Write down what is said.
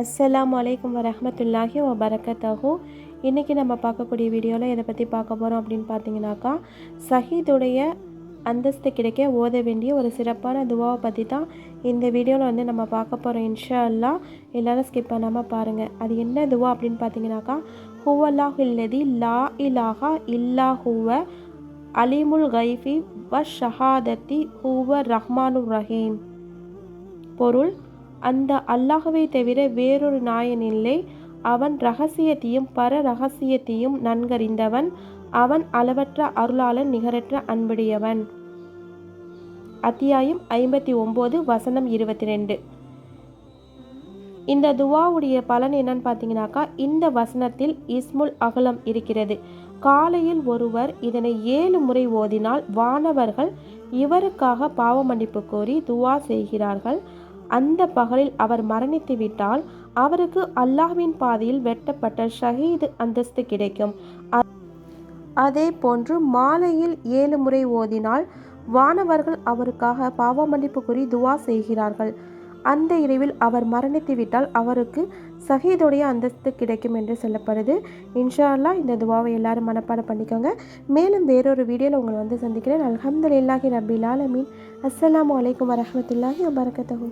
அஸ்ஸலாமு அலைக்கும் வரஹ்மத்துல்லாஹி வபரகத்தஹு. இன்றைக்கி நம்ம பார்க்கக்கூடிய வீடியோவில் எதை பற்றி பார்க்க போகிறோம் அப்படின்னு பார்த்தீங்கன்னாக்கா, ஷஹீதுடைய அந்தஸ்து கிடைக்க ஓத வேண்டிய ஒரு சிறப்பான துவாவை பற்றி தான் இந்த வீடியோவில் நம்ம பார்க்க போகிறோம். இன்ஷா அல்லாஹ் எல்லோரும் ஸ்கிப் பண்ணாமல் பாருங்கள். அது என்ன துவா அப்படின்னு பார்த்தீங்கன்னாக்கா, ஹுவல்லாஹுல்லதி லா இலாஹா இல்லா ஹுவ அலிமுல் கைஃபி வ ஷஹாதத்தி ஹுவ ரஹ்மானுர் ரஹீம். பொருள்: அந்த அல்லாஹ்வை தவிர வேறொரு நாயன் இல்லை. அவன் இரகசியத்தையும் பர இரகசியத்தையும் நன்கறிந்தவன். அவன் அளவற்ற அருளாளன், நிகரற்ற அன்புடையவன். அத்தியாயம் 59 வசனம் 22. இந்த துவாவுடைய பலன் என்னன்னு பார்த்தீங்கன்னாக்கா, இந்த வசனத்தில் இஸ்முல் அகலம் இருக்கிறது. காலையில் ஒருவர் இதனை 7 முறை ஓதினால் வானவர்கள் இவருக்காக பாவ மன்னிப்பு கோரி துவா செய்கிறார்கள். அந்த பகலில் அவர் மரணித்து விட்டால் அவருக்கு அல்லாஹ்வின் பாதையில் வெட்டப்பட்ட ஷஹீது அந்தஸ்து கிடைக்கும். அதே போன்று மாலையில் 7 முறை ஓதினால் வானவர்கள் அவருக்காக பாவ மன்னிப்பு கூறி துவா செய்கிறார்கள். அந்த இரவில் அவர் மரணித்து விட்டால் அவருக்கு ஷஹீதுடைய அந்தஸ்து கிடைக்கும் என்று சொல்லப்படுது. இன்ஷா அல்லாஹ் இந்த துவாவை எல்லாரும் மனப்பாடம் பண்ணிக்கோங்க. மேலும் வேறொரு வீடியோவில் உங்களை சந்திக்கிறேன். அல்ஹம்துலில்லாஹி ரப்பில் ஆலமீன். அஸ்ஸலாமு அலைக்கும் வரஹ்மத்துல்லாஹி வபரகத்துஹு.